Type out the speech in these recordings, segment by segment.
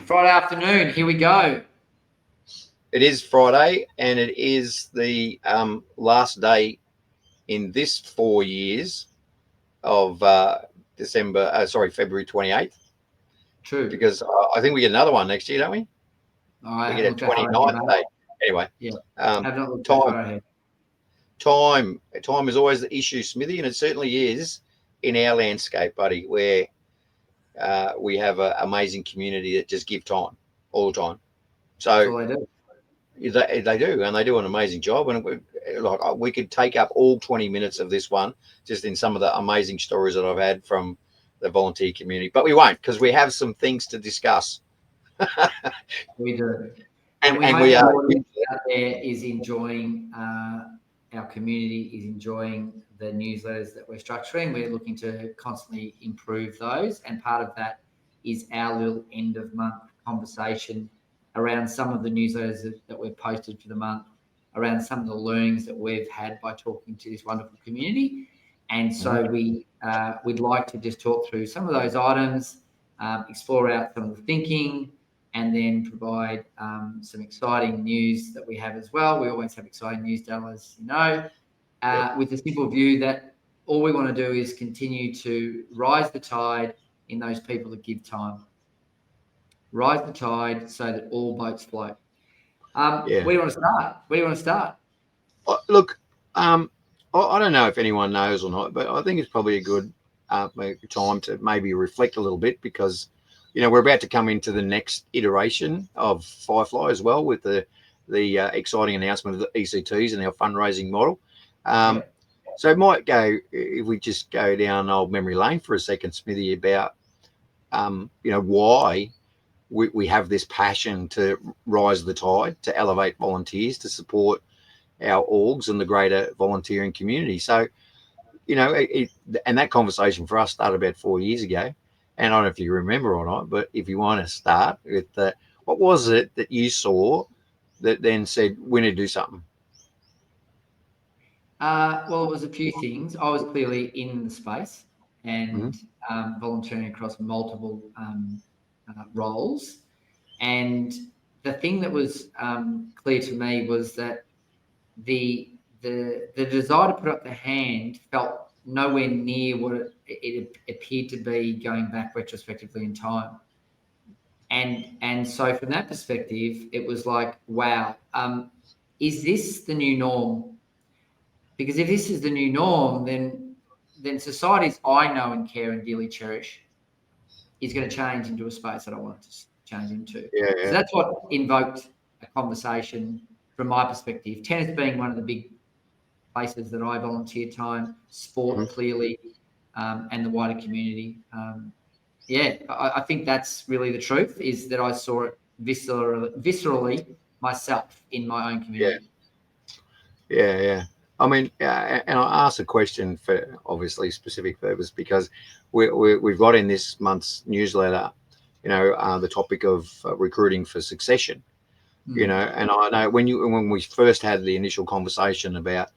Friday afternoon, here we go. It is Friday, and it is the last day in this 4 years of February 28th. True. Because I think we get another one next year, don't we? We get a 29th day. Anyway, yeah. Have not looked time, far ahead. time is always the issue, Smithy, and it certainly is in our landscape, buddy, where we have an amazing community that just give time all the time. So That's all they do. They do, and they do an amazing job. And we could take up all 20 minutes of this one just in some of the amazing stories that I've had from the volunteer community, but we won't, because we have some things to discuss. We do, and we hope we the are audience out there is enjoying. Our community is enjoying the newsletters that we're structuring. We're looking to constantly improve those, and part of that is our little end of month conversation around some of the newsletters that we've posted for the month, around some of the learnings that we've had by talking to this wonderful community. And so we'd like to just talk through some of those items, explore out some of the thinking, and then provide some exciting news that we have as well. We always have exciting news, Dale, as you know, with the simple view that all we want to do is continue to rise the tide in those people that give time. Rise the tide so that all boats float. Where do you want to start? Look, I don't know if anyone knows or not, but I think it's probably a good time to maybe reflect a little bit, because we're about to come into the next iteration of Firefly as well, with the exciting announcement of the ECTs and our fundraising model. So it might go, if we just go down old memory lane for a second, Smithy, about why we have this passion to rise the tide, to elevate volunteers, to support our orgs and the greater volunteering community. So, and that conversation for us started about 4 years ago. And I don't know if you remember or not, but if you want to start with what was it that you saw that then said, we need to do something? Well, it was a few things. I was clearly in the space and volunteering across multiple roles. And the thing that was clear to me was that the desire to put up the hand felt nowhere near what it appeared to be going back retrospectively in time. And so from that perspective, it was like, wow, is this the new norm? Because if this is the new norm, then societies I know and care and dearly cherish is going to change into a space that I want it to change into. So that's what invoked a conversation from my perspective. Tennis being one of the big places that I volunteer time, sport clearly, and the wider community. I think that's really the truth, is that I saw it viscerally myself in my own community. Yeah. I mean, and I asked a question for obviously specific purpose, because we've got in this month's newsletter, the topic of recruiting for succession. And I know when we first had the initial conversation about,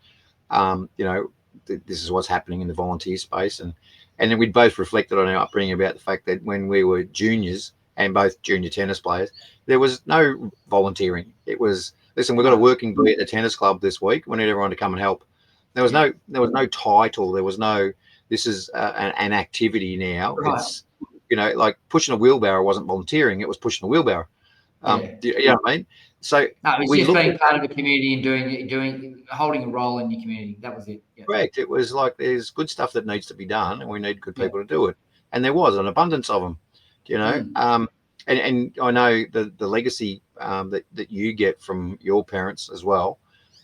this is what's happening in the volunteer space, and then we'd both reflected on our upbringing about the fact that when we were juniors and both junior tennis players, there was no volunteering. It was, listen, we've got a working bee at the tennis club this week. We need everyone to come and help. There was no title. There was no, this is an activity now. Right. It's, like pushing a wheelbarrow wasn't volunteering. It was pushing a wheelbarrow. You know what I mean? So it's just being part of a community and holding a role in your community. That was it. Yeah. Correct. It was like, there's good stuff that needs to be done, and we need good people to do it. And there was an abundance of them, and I know the legacy that you get from your parents as well.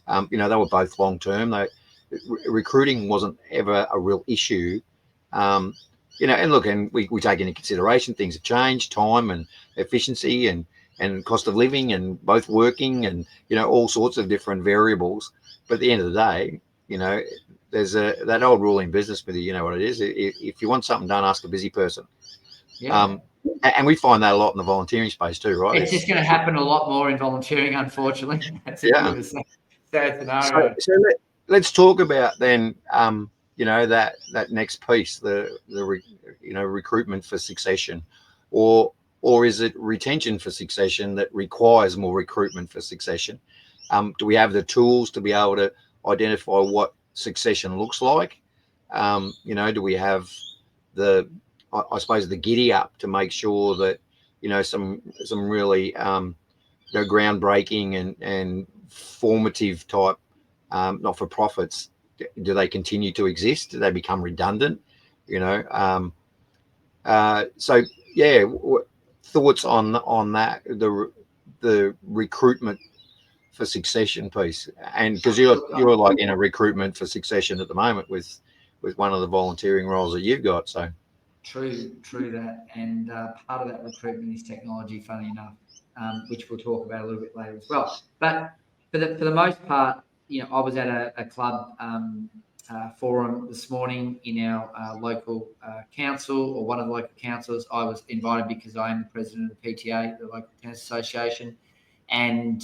They were both long term. Recruiting wasn't ever a real issue. And look, and we take into consideration things have changed, time and efficiency and cost of living, and both working, and all sorts of different variables. But at the end of the day, there's that old rule in business, Smithy, you know what it is. If you want something done, ask a busy person. And we find that a lot in the volunteering space too, right? It's just going to happen a lot more in volunteering, unfortunately. That's a bit of a sad scenario. So let's talk about then, that next piece, the recruitment for succession, or or is it retention for succession that requires more recruitment for succession? Do we have the tools to be able to identify what succession looks like? Do we have I suppose the giddy up to make sure that some really groundbreaking and formative type not for profits, do they continue to exist? Do they become redundant? So yeah, thoughts on that, the recruitment for succession piece, and because you're like in a recruitment for succession at the moment with one of the volunteering roles that you've got. So true that, and part of that recruitment is technology, funny enough, which we'll talk about a little bit later as well. But for the most part, I was at a club forum this morning in our local council, or one of the local councils. I was invited because I am the president of the PTA, the local tennis association, and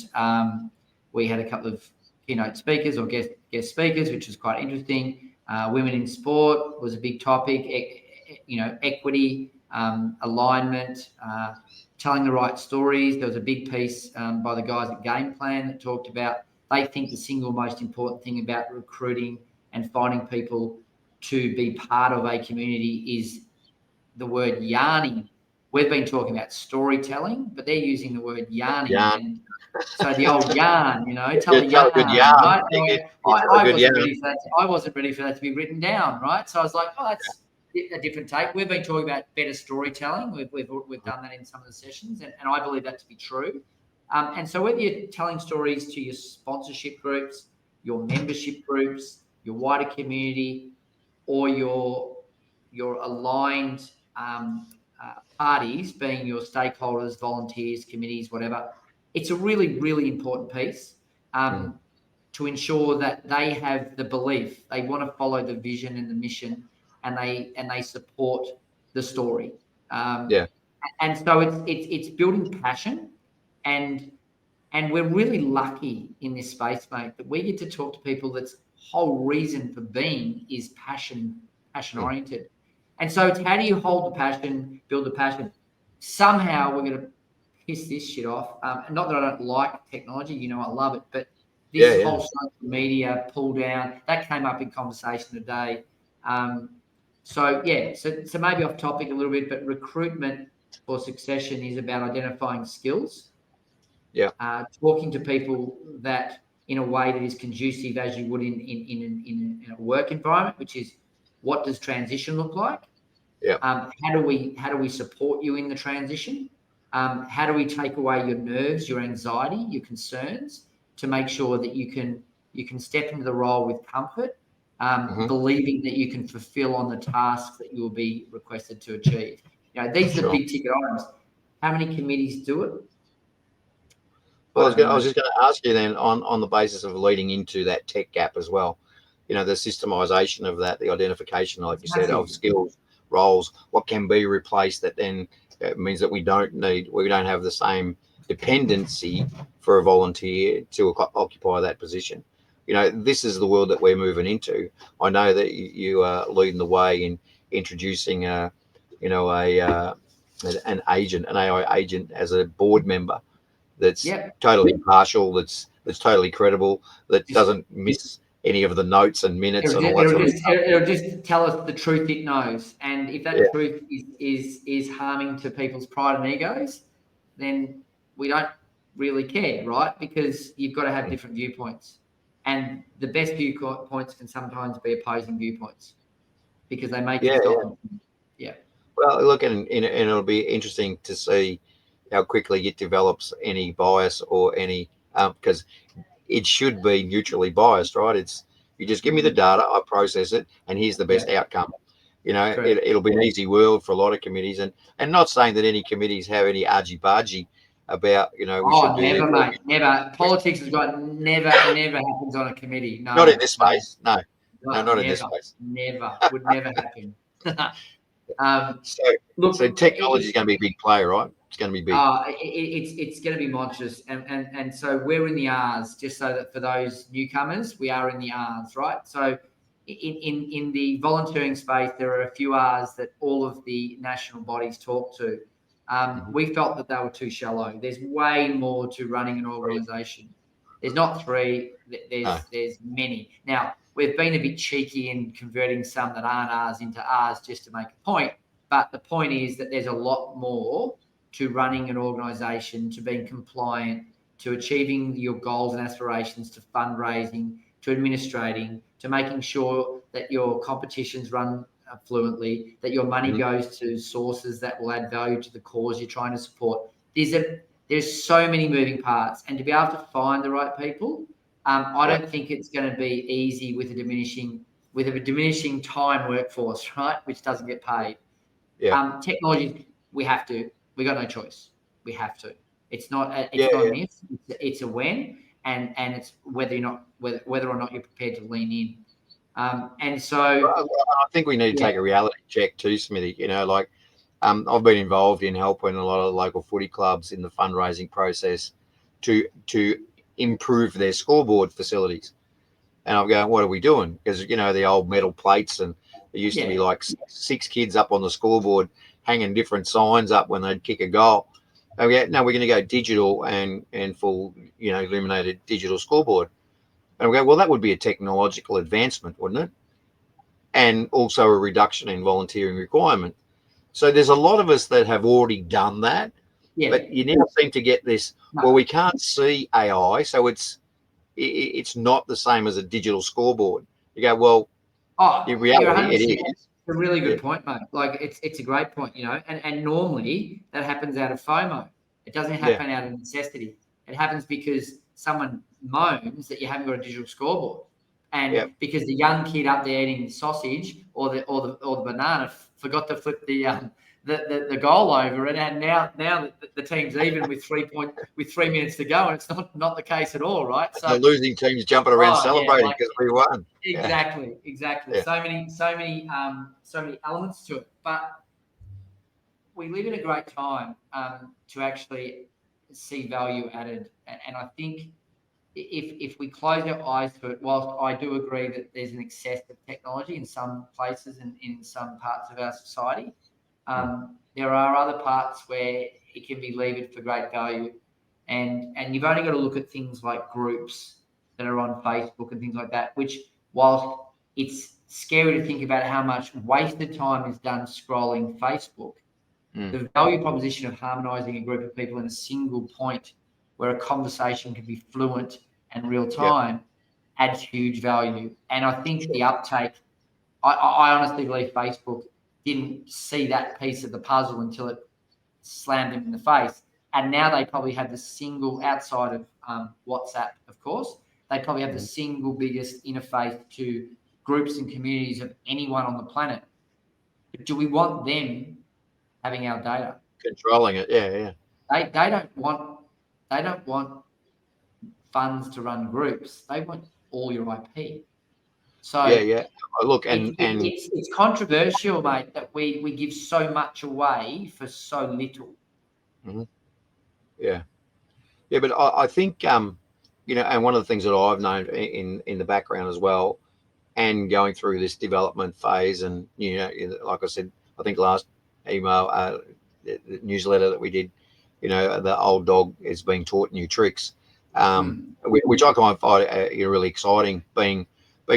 we had a couple of keynote speakers or guest speakers, which was quite interesting. Women in sport was a big topic. Equity, alignment, telling the right stories. There was a big piece by the guys at Game Plan that talked about they think the single most important thing about recruiting and finding people to be part of a community is the word yarning. We've been talking about storytelling, but they're using the word yarning. yarn. And so the old yarn, tell Yeah, the tell yarn, a good yarn. right? I wasn't yarn. ready for that. I wasn't ready for that to be written down, right? So I was like, oh, that's a different take. We've been talking about better storytelling. We've done that in some of the sessions, and I believe that to be true. And so whether you're telling stories to your sponsorship groups, your membership groups, your wider community, or your aligned parties, being your stakeholders, volunteers, committees, whatever, it's a really, really important piece to ensure that they have the belief, they want to follow the vision and the mission, and they support the story. And so it's building passion, and we're really lucky in this space, mate, that we get to talk to people that's whole reason for being is passion oriented. And so it's how do you hold the passion, build the passion? Somehow we're going to piss this shit off. Not that I don't like technology, I love it, but this whole social media pull down, that came up in conversation today. So maybe off topic a little bit, but recruitment for succession is about identifying skills. Talking to people that in a way that is conducive as you would in a work environment, which is what does transition look like? How do we support you in the transition? How do we take away your nerves, your anxiety, your concerns to make sure that you can step into the role with comfort, believing that you can fulfill on the tasks that you will be requested to achieve. These are the big ticket items. How many committees do it? Well, I was just going to ask you then on the basis of leading into that tech gap as well, the systemization of that, the identification, like you said, of skills, roles, what can be replaced that then means that we don't have the same dependency for a volunteer to occupy that position. This is the world that we're moving into. I know that you are leading the way in introducing an agent, an AI agent as a board member that's totally impartial, that's totally credible, that doesn't miss any of the notes and minutes and all that sort of stuff. It'll just tell us the truth it knows. And if that truth is harming to people's pride and egos, then we don't really care, right? Because you've got to have different viewpoints. And the best viewpoints can sometimes be opposing viewpoints because they make you stop. Yeah. Well, look, and it'll be interesting to see how quickly it develops any bias or any because it should be neutrally biased, right? It's you just give me the data, I process it, and here's the best outcome. It'll be an easy world for a lot of committees, and not saying that any committees have any argy-bargy about we should do never, mate, never. Politics has got never happens on a committee. No, not in this space. No, not never, in this space. Never would never happen. So technology is going to be a big player, right? It's going to be big. It's going to be monstrous, and so we're in the R's. Just so that for those newcomers, we are in the R's, right? So in the volunteering space, there are a few R's that all of the national bodies talk to. we felt that they were too shallow. There's way more to running an organisation. There's not 3. There's many. Now, we've been a bit cheeky in converting some that aren't ours into ours just to make a point. But the point is that there's a lot more to running an organisation, to being compliant, to achieving your goals and aspirations, to fundraising, to administrating, to making sure that your competitions run fluently, that your money goes to sources that will add value to the cause you're trying to support. There's so many moving parts, and to be able to find the right people, I don't think it's going to be easy with a diminishing time workforce, right, which doesn't get paid. Technology, we got no choice. We have to. It's not an if, it's a when, and it's whether or not you're prepared to lean in. And so I think we need to take a reality check too, Smithy. Like I've been involved in helping a lot of local footy clubs in the fundraising process to improve their scoreboard facilities. And I'm going, what are we doing? Because, the old metal plates, and there used to be like 6 kids up on the scoreboard hanging different signs up when they'd kick a goal. And we're going to go digital and full, illuminated digital scoreboard. And we go, well, that would be a technological advancement, wouldn't it? And also a reduction in volunteering requirement. So there's a lot of us that have already done that, but you now seem to get this, well, we can't see AI, so it's not the same as a digital scoreboard. You go, well, in reality, it is. It's a really good point, mate. Like, it's a great point, and normally that happens out of FOMO. It doesn't happen out of necessity. It happens because someone moans that you haven't got a digital scoreboard. And because the young kid up there eating the sausage or the banana forgot to flip the goal over, and now the team's even with 3 minutes to go, and it's not the case at all, right? So the losing team's jumping around celebrating because we won. Exactly. Yeah. So many elements to it, but we live in a great time to actually see value added, and I think if we close our eyes to it, whilst I do agree that there's an excess of technology in some places and in some parts of our society, there are other parts where it can be levered for great value. And you've only got to look at things like groups that are on Facebook and things like that, which, whilst it's scary to think about how much wasted time is done scrolling Facebook, the value proposition of harmonizing a group of people in a single point where a conversation can be fluent and real time adds huge value. And I think the uptake, I honestly believe Facebook didn't see that piece of the puzzle until it slammed them in the face. And now they probably have the single, outside of WhatsApp, of course, they probably have the single biggest interface to groups and communities of anyone on the planet. But do we want them having our data? Controlling it, They don't want funds to run groups. They want all your IP. So look, it's controversial, mate, that we give so much away for so little. But I think and one of the things that I've known in the background as well, and going through this development phase, and like I said, I think last email the newsletter that we did, the old dog is being taught new tricks, which I kind of find really exciting, being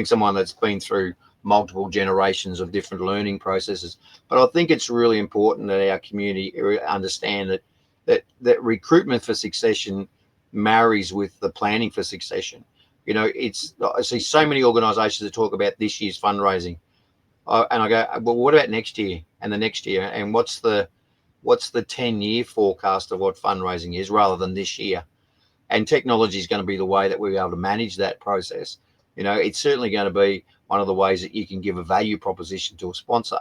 someone that's been through multiple generations of different learning processes. But I think it's really important that our community understand that recruitment for succession marries with the planning for succession. I see so many organisations that talk about this year's fundraising, and I go, well, what about next year and the next year, and what's the 10-year forecast of what fundraising is, rather than this year? And technology is going to be the way that we're able to manage that process. It's certainly going to be one of the ways that you can give a value proposition to a sponsor,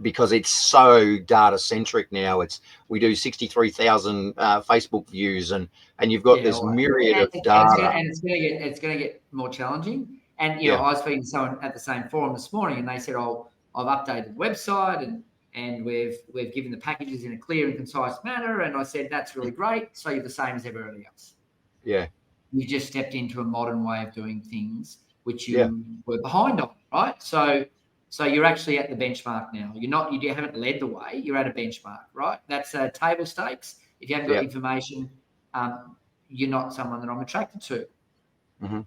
because it's so data centric now. We do 63,000 Facebook views, and you've got this myriad of data. And it's going to get more challenging. And I was speaking to someone at the same forum this morning, and they said, "Oh, I've updated the website and we've given the packages in a clear and concise manner." And I said, "That's really great. So you're the same as everybody else." Yeah. You just stepped into a modern way of doing things, which you were behind on, right? So So you're actually at the benchmark now. You haven't led the way. You're at a benchmark, right? That's table stakes. If you haven't got information, you're not someone that I'm attracted to. Mm-hmm.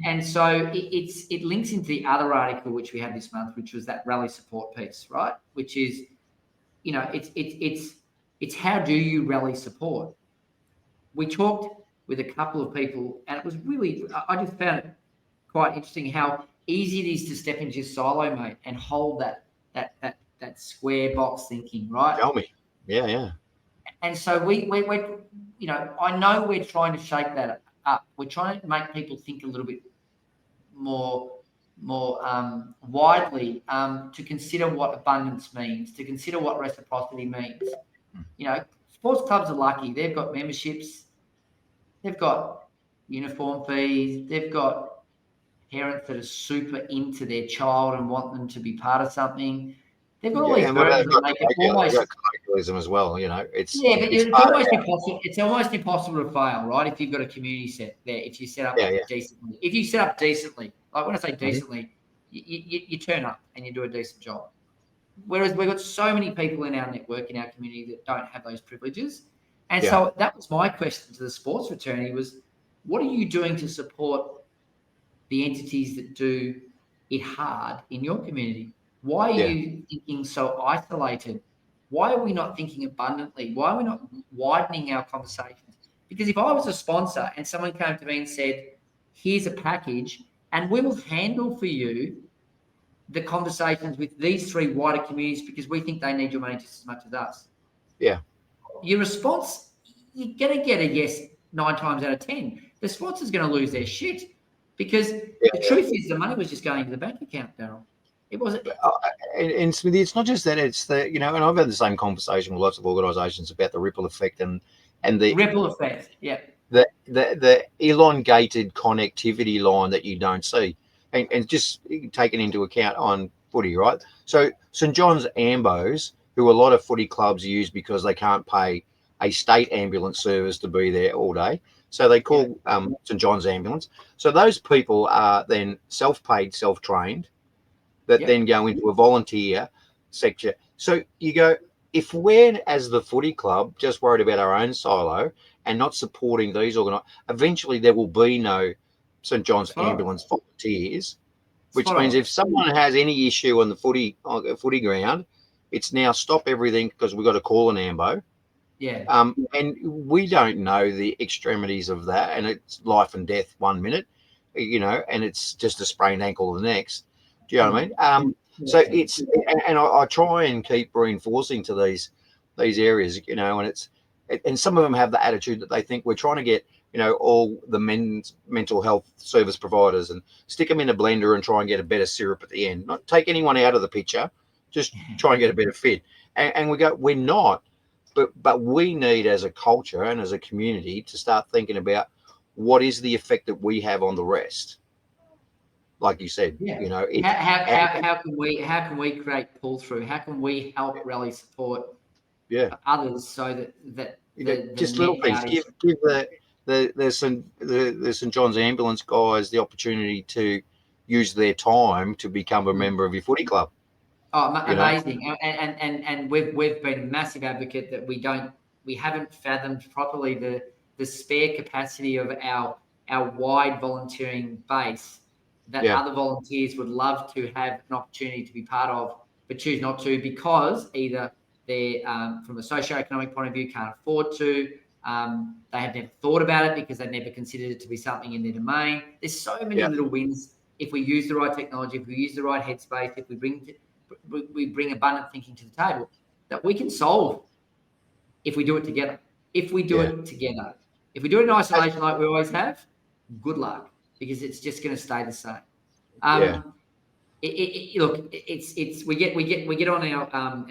And so it links into the other article which we had this month, which was that rally support piece, right? Which is, it's how do you rally support? We talked with a couple of people, and it was really, I just found it quite interesting how easy it is to step into your silo, mate, and hold that square box thinking, right? Tell me. Yeah. And so we're I know we're trying to shake that up. We're trying to make people think a little bit more widely, to consider what abundance means, to consider what reciprocity means. Sports clubs are lucky. They've got memberships, they've got uniform fees, they've got parents that are super into their child and want them to be part of something. They've got all these burdens that make it almost colloquialism as well. But it's almost impossible to fail, right? If you've got a community set there, if you set up decently. If you set up decently, like when I say decently, you turn up and you do a decent job. Whereas we've got so many people in our network, in our community, that don't have those privileges. And so that was my question to the sports fraternity was, what are you doing to support the entities that do it hard in your community? Why are you thinking so isolated? Why are we not thinking abundantly? Why are we not widening our conversations? Because if I was a sponsor and someone came to me and said, here's a package and we will handle for you the conversations with these three wider communities because we think they need your money just as much as us. Yeah. Your response, you're going to get a yes 9 times out of 10. The sponsor's going to lose their shit because the truth is the money was just going to the bank account, Daryl. It wasn't. And Smithy, it's not just that, it's the, and I've had the same conversation with lots of organisations about the ripple effect and the ripple effect, the elongated connectivity line that you don't see. And just taken into account on footy, right? So St John's Ambos, who a lot of footy clubs use because they can't pay a state ambulance service to be there all day, so they call St John's Ambulance. So those people are then self-paid, self-trained, that then go into a volunteer sector. So you go, if we're, as the footy club, just worried about our own silo and not supporting these eventually there will be no St John's Ambulance volunteers, which means if someone has any issue on the footy ground, it's now stop everything because we've got to call an ambo. And we don't know the extremities of that, and it's life and death 1 minute, and it's just a sprained ankle the next. Do you know what I mean? So it's, and I try and keep reinforcing to these areas, and some of them have the attitude that they think we're trying to get, all the men's mental health service providers and stick them in a blender and try and get a better syrup at the end. Not take anyone out of the picture, just try and get a better fit. And we go, we're not, but we need as a culture and as a community to start thinking about what is the effect that we have on the rest. Like you said, how can we create pull through? How can we help rally support others so that just little things. Give the St John's Ambulance guys the opportunity to use their time to become a member of your footy club. Oh, amazing! And we've been a massive advocate that we haven't fathomed properly the spare capacity of our wide volunteering base that other volunteers would love to have an opportunity to be part of, but choose not to because either they're from a socioeconomic point of view can't afford to. They have never thought about it because they never considered it to be something in their domain. There's so many little wins if we use the right technology, if we use the right headspace, if we bring abundant thinking to the table that we can solve if we do it together. If we do it together. If we do it in isolation like we always have, good luck because it's just going to stay the same. Look, we get on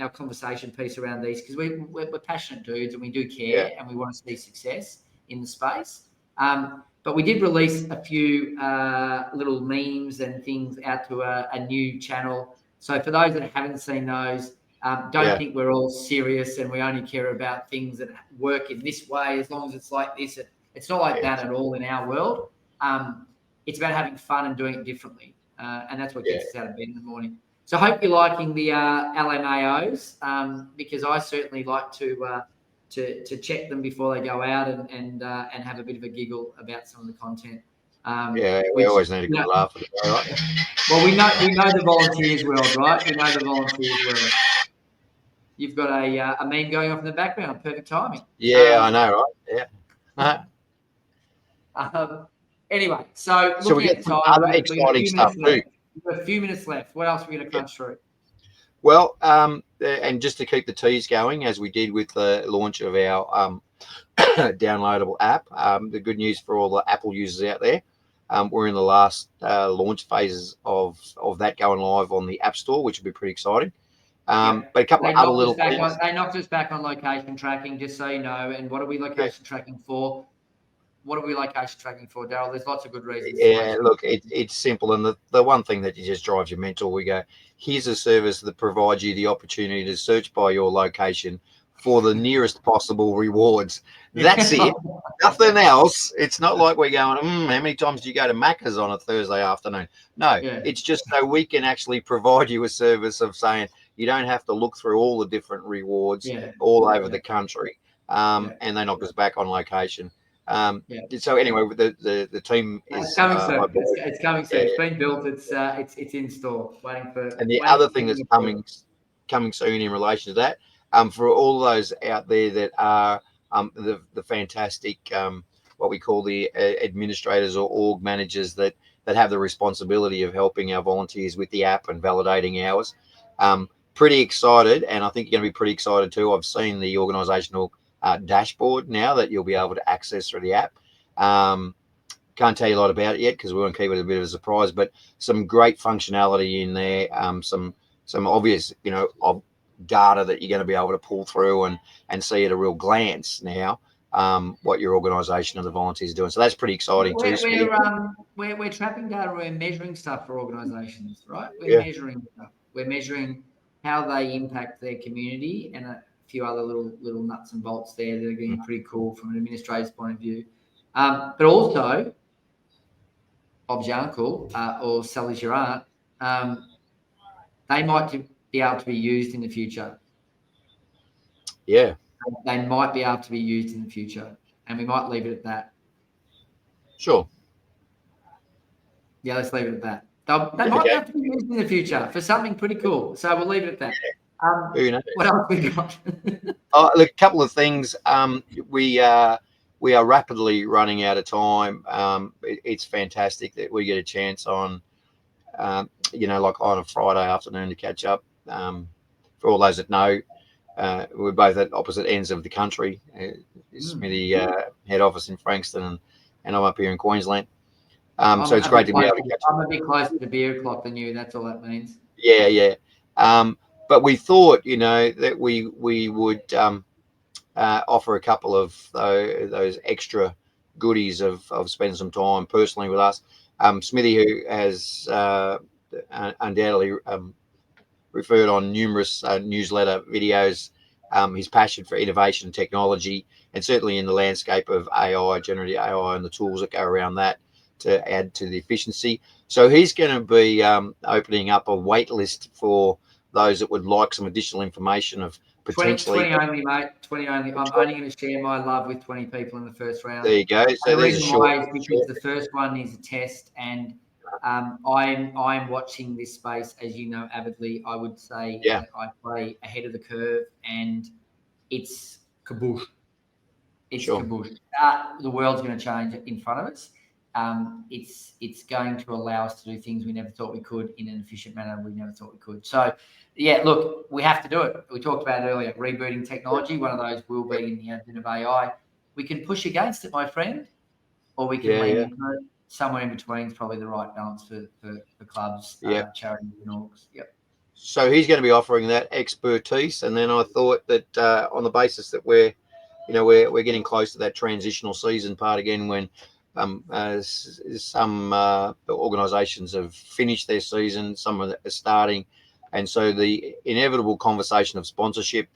our conversation piece around these because we're passionate dudes and we do care and we want to see success in the space. But we did release a few little memes and things out to a new channel. So for those that haven't seen those, don't think we're all serious and we only care about things that work in this way as long as it's like this. It's not like that at all in our world. It's about having fun and doing it differently. And that's what gets us out of bed in the morning. So I hope you're liking the LMAOs, because I certainly like to check them before they go out and have a bit of a giggle about some of the content. Yeah, we always need a good laugh at it, right? Well, we know the volunteers world, right? We know the volunteers world. You've got a meme going off in the background. Perfect timing. Yeah, I know, right? Yeah. Anyway, so So we looking get at some time, other we've got a exciting few stuff minutes too. left. We've got a few minutes left. What else are we going to crunch through? Well, and just to keep the tease going, as we did with the launch of our downloadable app, the good news for all the Apple users out there, we're in the last launch phases of that going live on the App Store, which will be pretty exciting. But a couple of other little things. They knocked us back on location tracking, just so you know. And what are we location tracking for? What are we location tracking for, Daryl? There's lots of good reasons. Yeah, look, it's simple. And the one thing that just drives you mental, we go, here's a service that provides you the opportunity to search by your location for the nearest possible rewards. That's it. Nothing else. It's not like we're going, how many times do you go to Macca's on a Thursday afternoon? No, it's just so we can actually provide you a service of saying you don't have to look through all the different rewards all over the country. And they knock us back on location. So anyway, the team is coming soon. It's coming soon. It's been built. It's in store, waiting for. And the other thing that's coming soon in relation to that, for all those out there that are the fantastic what we call the administrators or org managers that have the responsibility of helping our volunteers with the app and validating ours. Pretty excited, and I think you're going to be pretty excited too. I've seen the organisational dashboard now that you'll be able to access through the app. Can't tell you a lot about it yet because we want to keep it a bit of a surprise, but some great functionality in there, some obvious, of data that you're going to be able to pull through and see at a real glance now what your organisation and the volunteers are doing. So that's pretty exciting too. We're trapping data. We're measuring stuff for organisations, right? We're measuring stuff. We're measuring how they impact their community and a few other little nuts and bolts there that are getting pretty cool from an administrator's point of view. But also, Bob's your uncle or Sally's your aunt, they might be able to be used in the future. Yeah. They might be able to be used in the future, and we might leave it at that. Sure. Yeah, let's leave it at that. They might have to be used in the future for something pretty cool. So we'll leave it at that. Who knows? What else we got? Look, a couple of things. We are rapidly running out of time. It's fantastic that we get a chance on, like on a Friday afternoon to catch up. For all those that know, we're both at opposite ends of the country. Smithy head office in Frankston, and I'm up here in Queensland. So it's great to be able to catch up. I'm a bit closer to beer o'clock than you. That's all that means. Yeah. But we thought, that we would offer a couple of those extra goodies of spending some time personally with us. Smithy, who has undoubtedly referred on numerous newsletter videos, his passion for innovation and technology, and certainly in the landscape of AI, generative AI, and the tools that go around that to add to the efficiency. So he's going to be opening up a wait list for those that would like some additional information of potentially 20 only, mate. 20 only. I'm only going to share my love with 20 people in the first round. There you go. So the reason why is because the first one is a test, and I'm watching this space, as you know, avidly. I would say that I play ahead of the curve, and it's kaboosh. It's kaboosh. The world's going to change in front of us. It's going to allow us to do things we never thought we could in an efficient manner we never thought we could. So, yeah, look, we have to do it. We talked about it earlier, rebooting technology. One of those will be in the advent of AI. We can push against it, my friend, or we can lean into it. Somewhere in between is probably the right balance for clubs, charities and orgs. Yep. So he's going to be offering that expertise. And then I thought that on the basis that we're getting close to that transitional season part again when some organisations have finished their season, some are starting, and so the inevitable conversation of sponsorship.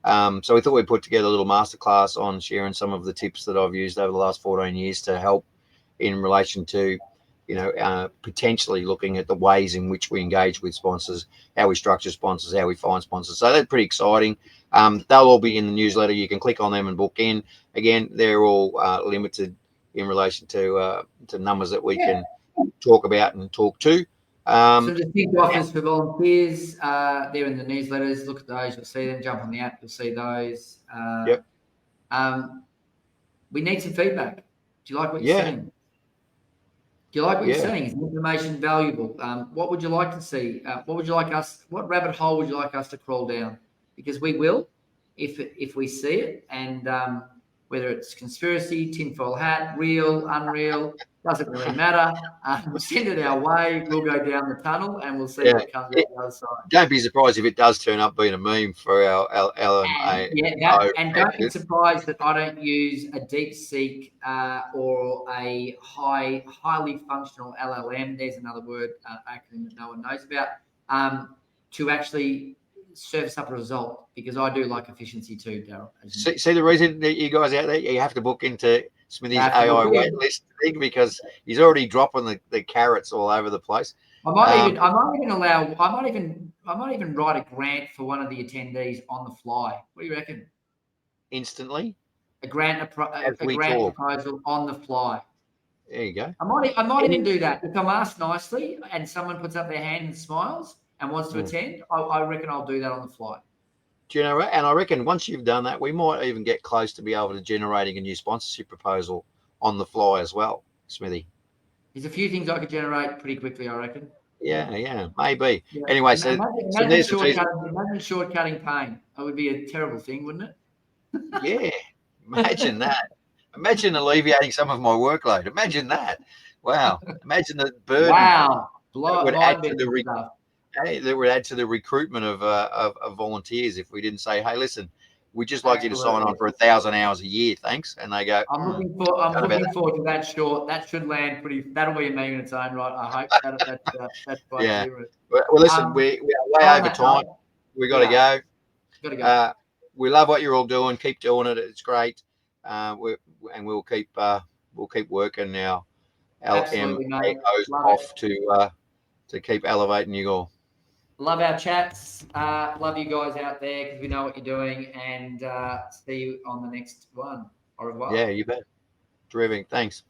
So we thought we'd put together a little masterclass on sharing some of the tips that I've used over the last 14 years to help in relation to, potentially looking at the ways in which we engage with sponsors, how we structure sponsors, how we find sponsors. So that's pretty exciting. They'll all be in the newsletter. You can click on them and book in. Again, they're all limited in relation to numbers that we can talk about and talk to. Some distinct offers for volunteers. They're in the newsletters. Look at those. You'll see them. Jump on the app. You'll see those. Yep. We need some feedback. Do you like what you're seeing? Do you like what you're seeing? Is the information valuable? What would you like to see? What rabbit hole would you like us to crawl down? Because we will, if we see it, and whether it's conspiracy, tinfoil hat, real, unreal, doesn't really matter. Send it our way. We'll go down the tunnel and we'll see what comes out the other side. Don't be surprised if it does turn up being a meme for our LMA. And don't be surprised that I don't use a DeepSeek or a highly functional LLM. There's another word acronym that no one knows about to actually service up a result, because I do like efficiency too, Daryl. See the reason that you guys out there, you have to book into Smithy's AI wait list, because he's already dropping the carrots all over the place. I might even write a grant for one of the attendees on the fly. What do you reckon? Instantly? A grant proposal on the fly. There you go. I might even do that. If I'm asked nicely and someone puts up their hand and smiles and wants to attend, I reckon I'll do that on the fly. Do you know what? And I reckon once you've done that, we might even get close to be able to generating a new sponsorship proposal on the fly as well, Smithy. There's a few things I could generate pretty quickly, I reckon. Yeah, maybe. Yeah. Anyway, imagine shortcutting pain. That would be a terrible thing, wouldn't it? Yeah, imagine that. Imagine alleviating some of my workload. Imagine that. Wow. Imagine the burden. Wow. That would add to the recruitment of volunteers if we didn't say, hey, listen, we'd just like you to sign on for 1,000 hours a year, thanks. And they go, I'm looking forward to that short. That should land pretty. That'll be a meme in its own right. I hope that's quite humorous. Well, listen, we are way over time. We got to go. Got to go. We love what you're all doing. Keep doing it. It's great. We'll keep working now. LM goes off to keep elevating you all. Love our chats. Love you guys out there, because we know what you're doing, and see you on the next one. Au revoir. Yeah, you bet. Terrific. Thanks.